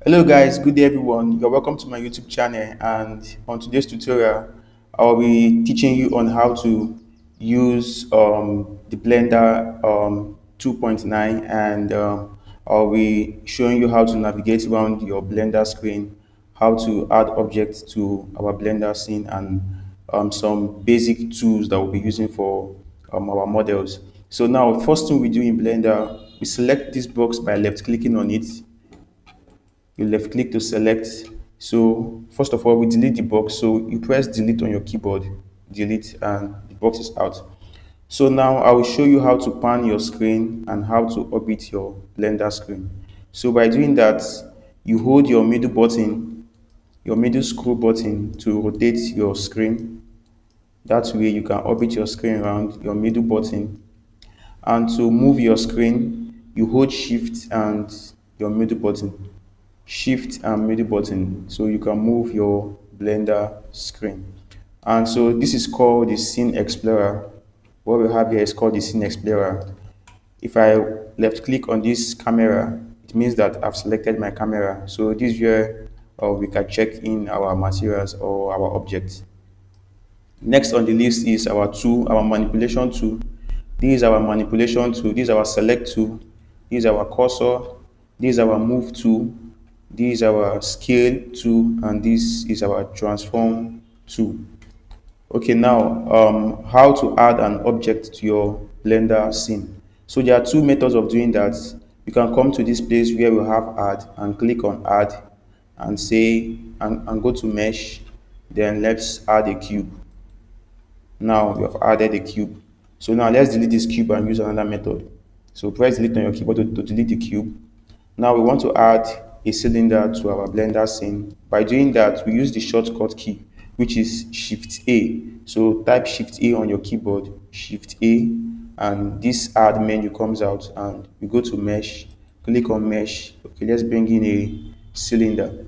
Hello guys, good day everyone. You're welcome to my YouTube channel, and on today's tutorial, I'll be teaching you on how to use the Blender 2.9, and I'll be showing you how to navigate around your Blender screen, how to add objects to our Blender scene, and some basic tools that we'll be using for our models. So now, first thing we do in Blender, we select this box by left clicking on it. You left click to select. So first of all, we delete the box. So you press delete on your keyboard, delete, and the box is out. So now I will show you how to pan your screen and how to orbit your Blender screen. So by doing that, you hold your middle button, your middle scroll button, to rotate your screen. That way you can orbit your screen around your middle button. And to move your screen, you hold shift and your middle button, shift and middle button, so you can move your Blender screen. And so this is called the Scene Explorer. What we have here is called the Scene Explorer. If I left click on this camera, it means that I've selected my camera. So this is where we can check in our materials or our objects. Next on the list is our tool, our manipulation tool. This is our manipulation tool. This is our select tool. This is our cursor. This is our move tool. This is our scale tool, and this is our transform tool. Okay, now how to add an object to your Blender scene. So there are two methods of doing that. You can come to this place where we have add and click on add and say and go to mesh. Then let's add a cube. Now we have added a cube. So now let's delete this cube and use another method. So press delete on your keyboard to delete the cube. Now we want to add a cylinder to our Blender scene. By doing that, we use the shortcut key, which is Shift A. So type Shift A on your keyboard, Shift A, and this add menu comes out, and we go to mesh, click on mesh. Okay, let's bring in a cylinder.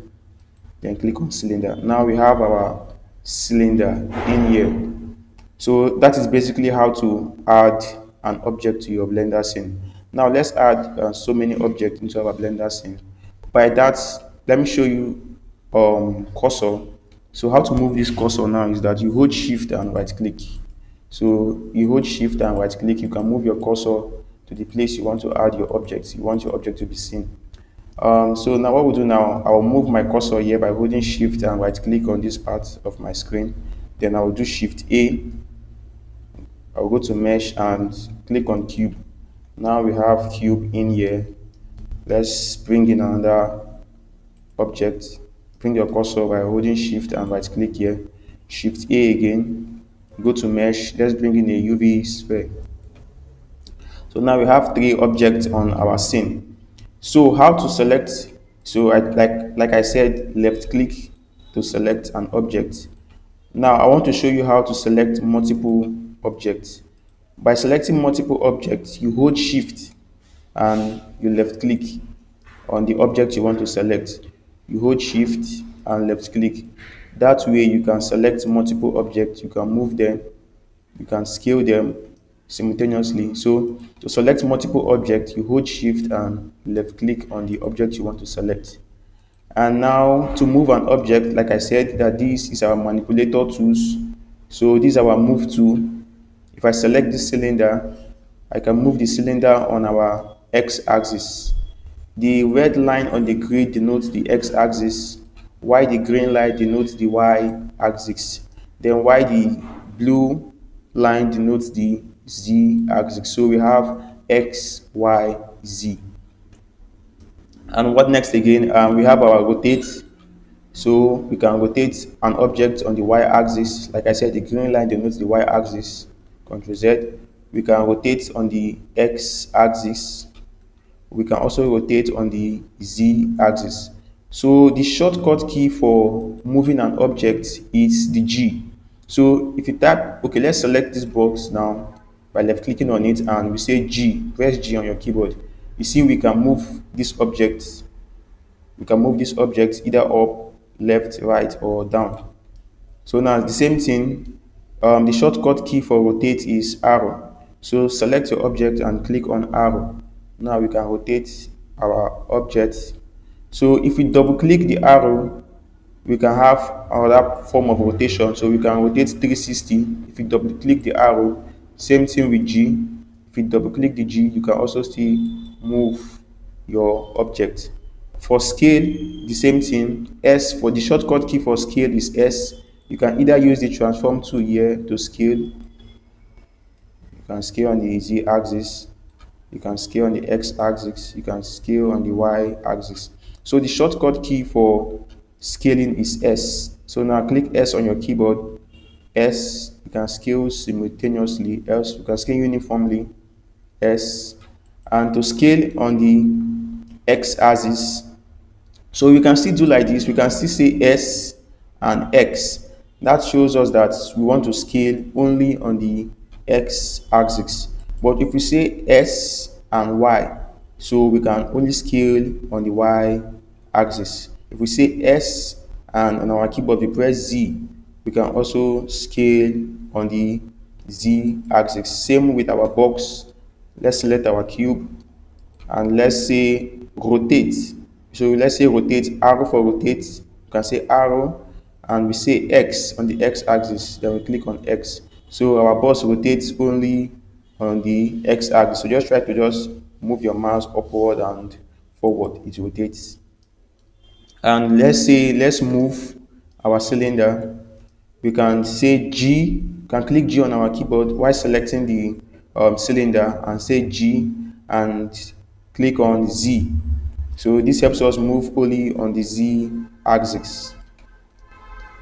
Then click on cylinder. Now we have our cylinder in here. So that is basically how to add an object to your Blender scene. Now let's add so many objects into our Blender scene. By that, let me show you cursor. So how to move this cursor now is that you hold shift and right click. So you hold shift and right click, you can move your cursor to the place you want to add your objects. You want your object to be seen. So now what we'll do now, I'll move my cursor here by holding shift and right click on this part of my screen. Then I'll do shift A. I'll go to mesh and click on cube. Now we have cube in here. Let's bring in another object. Bring your cursor by holding shift and right click here. Shift A again. Go to mesh. Let's bring in a UV sphere. So now we have three objects on our scene. So how to select? So like I said, left click to select an object. Now I want to show you how to select multiple objects. By selecting multiple objects, you hold shift and you left click on the object you want to select. You hold shift and left click. That way you can select multiple objects, you can move them, you can scale them simultaneously. So to select multiple objects, you hold shift and left click on the object you want to select. And now to move an object, like I said, that this is our manipulator tools. So this is our move tool. If I select this cylinder, I can move the cylinder on our x-axis. The red line on the grid denotes the x-axis, while the green line denotes the y-axis. Then while the blue line denotes the z-axis. So we have x, y, z. And what next again? We have our rotate. So we can rotate an object on the y-axis. Like I said, the green line denotes the y-axis. Ctrl Z. We can rotate on the x-axis. We can also rotate on the z-axis. So the shortcut key for moving an object is the G. So if you type, okay, let's select this box now by left clicking on it, and we say G, press G on your keyboard. You see we can move this object. We can move this object either up, left, right, or down. So now the same thing. The shortcut key for rotate is arrow. So select your object and click on arrow. Now we can rotate our object So if we double click the arrow, we can have another form of rotation. So we can rotate 360 if you double click the arrow. Same thing with G. If you double click the G, you can also still move your object. For scale, the same thing. S, for the shortcut key for scale is S. You can either use the transform tool here to scale. You can scale on the Z axis, you can scale on the X axis, you can scale on the Y axis. So the shortcut key for scaling is S. So now click S on your keyboard. S, you can scale simultaneously, else you can scale uniformly, S. And to scale on the X axis, so we can still do like this, we can still say S and X. That shows us that we want to scale only on the X axis. But if we say S and Y, so we can only scale on the Y axis. If we say S and on our keyboard we press Z, we can also scale on the Z axis. Same with our box. Let's select our cube and let's say rotate. So let's say rotate, arrow for rotate, you can say arrow, and we say X on the X axis, then we click on X. So our box rotates only on the X axis. So just try to just move your mouse upward and forward, it rotates. And let's move our cylinder. We can say G, we can click G on our keyboard while selecting the cylinder and say G and click on Z. So this helps us move only on the Z axis.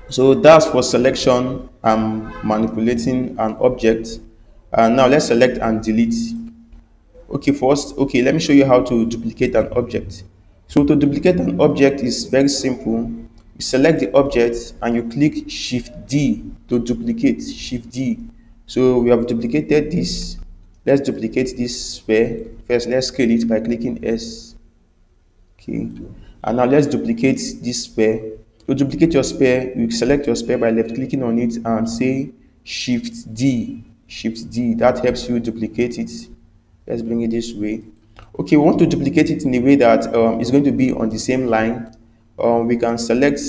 So that's for selection and manipulating an object. And now let's select and delete. Okay, first, let me show you how to duplicate an object. So to duplicate an object is very simple. You select the object and you click Shift D to duplicate, Shift D. So we have duplicated this. Let's duplicate this sphere. First, let's scale it by clicking S. Okay, and now let's duplicate this sphere. To duplicate your sphere, you select your sphere by left clicking on it and say Shift D. Shift D. That helps you duplicate it. Let's bring it this way. Okay, we want to duplicate it in a way that it's going to be on the same line. We can select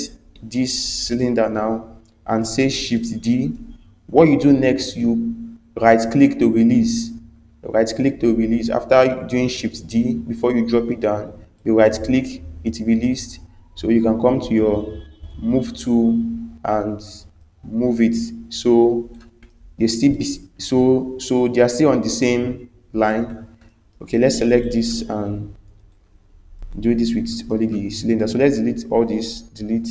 this cylinder now and say Shift D. What you do next, you right click to release. Right click to release. After doing Shift D, before you drop it down, you right click, it released. So you can come to your move tool and move it. So they still be, so they are still on the same line. Okay, let's select this and do this with only the cylinder. So let's delete all this, delete.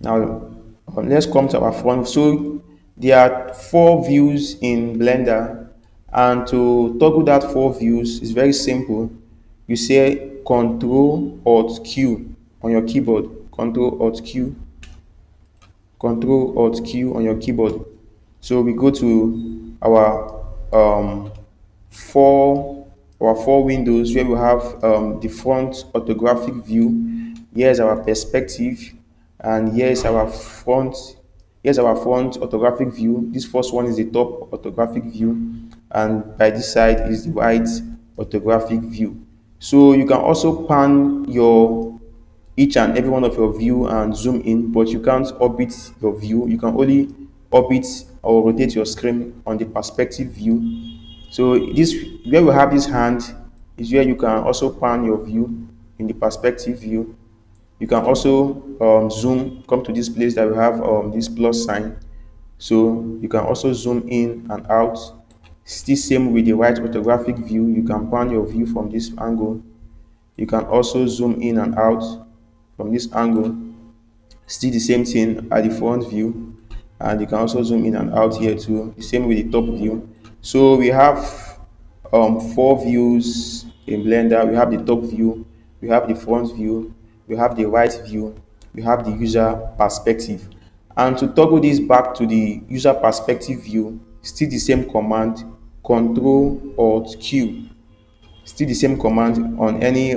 Now let's come to our front. So there are 4 views in Blender, and to toggle that 4 views is very simple. You say Control Alt Q on your keyboard. Control Alt Q. Control Alt Q on your keyboard. So we go to our four windows where we have the front orthographic view. Here's our perspective, and here's our front. Here's our front orthographic view. This first one is the top orthographic view, and by this side is the right orthographic view. So you can also pan your each and every one of your view and zoom in, but you can't orbit your view. You can only orbit or rotate your screen on the perspective view. So this, where we have this hand, is where you can also pan your view in the perspective view. You can also zoom, come to this place that we have this plus sign. So you can also zoom in and out. Still same with the right orthographic view. You can pan your view from this angle. You can also zoom in and out from this angle. Still the same thing at the front view, and you can also zoom in and out here too. The same with the top view. So we have 4 views in Blender. We have the top view, we have the front view, we have the right view, we have the user perspective. And to toggle this back to the user perspective view, still the same command, Control Alt Q. Still the same command on any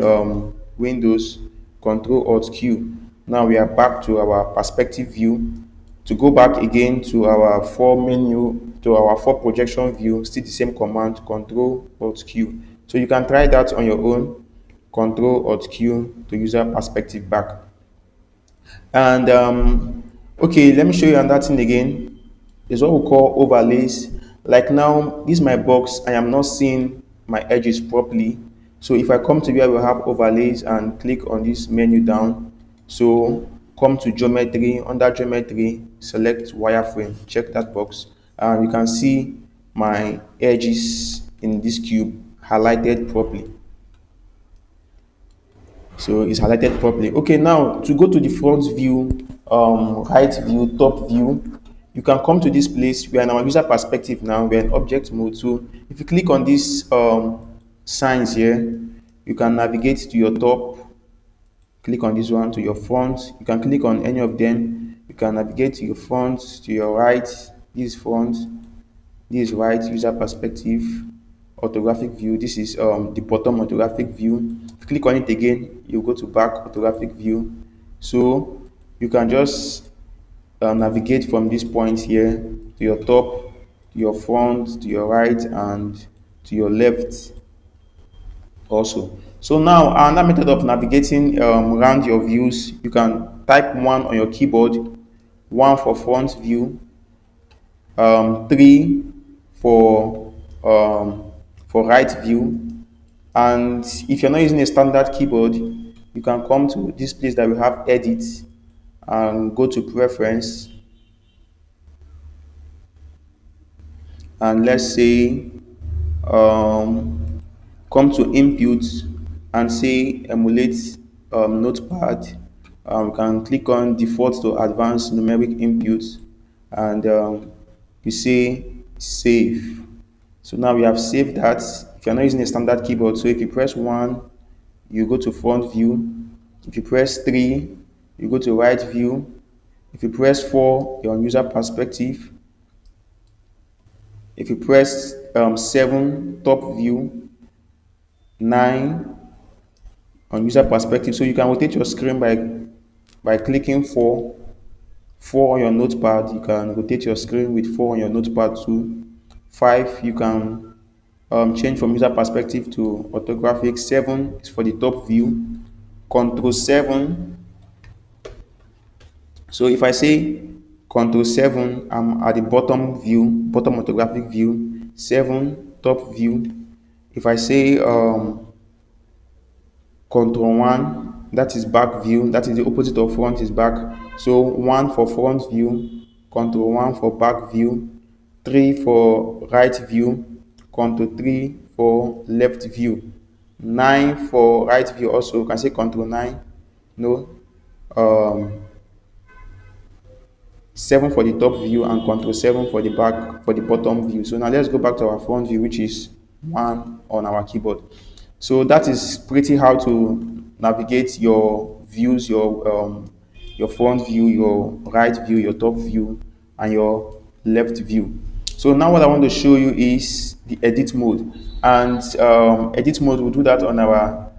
Windows, Control Alt Q. Now we are back to our perspective view. To go back again to our 4 menu, to our 4 projection view, still the same command, Control Alt Q. So you can try that on your own. Control Alt Q to user perspective back. And okay, let me show you another thing again. Is what we call overlays. Like now, this is my box. I am not seeing my edges properly. So if I come to where we have overlays and click on this menu down, so come to geometry, under geometry, select wireframe, check that box, and you can see my edges in this cube highlighted properly. So it's highlighted properly. Okay, now to go to the front view, right view, top view, you can come to this place. We are in our user perspective now. We're in object mode. So if you click on these signs here, you can navigate to your top. Click on this one to your front. You can click on any of them. You can navigate to your front, to your right. This is front. This is right, user perspective, orthographic view. This is the bottom orthographic view. If you click on it again, you go to back orthographic view. So you can just navigate from this point here to your top, to your front, to your right, and to your left also. So now another method of navigating around your views, you can type 1 on your keyboard, 1 for front view, 3 for right view. And if you're not using a standard keyboard, you can come to this place that we have edit and go to preference, and let's say come to input and say emulate notepad. We can click on default to advanced numeric input, and you say save. So now we have saved that. If you're not using a standard keyboard, so if you press 1, you go to front view. If you press 3, you go to right view. If you press 4, you're on user perspective. If you press 7, top view, 9 on user perspective. So you can rotate your screen by clicking 4 on your notepad. You can rotate your screen with 4 on your notepad too. 5, you can change from user perspective to orthographic. 7 is for the top view. Control 7. So if I say Control 7, I'm at the bottom view, bottom orthographic view. 7, top view. If I say Control 1, that is back view. That is the opposite of front, is back. So 1 for front view, Control 1 for back view, 3 for right view, Control 3 for left view, 9 for right view. Also you can say Control 9. No, 7 for the top view and Control 7 for the back, for the bottom view. So now let's go back to our front view, which is 1 on our keyboard. So that is pretty how to navigate your views, your front view, your right view, your top view, and your left view. So now what I want to show you is the edit mode, and edit mode, we'll do that on our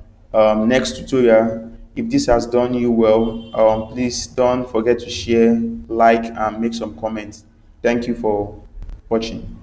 next tutorial. If this has done you well, please don't forget to share, like, and make some comments. Thank you for watching.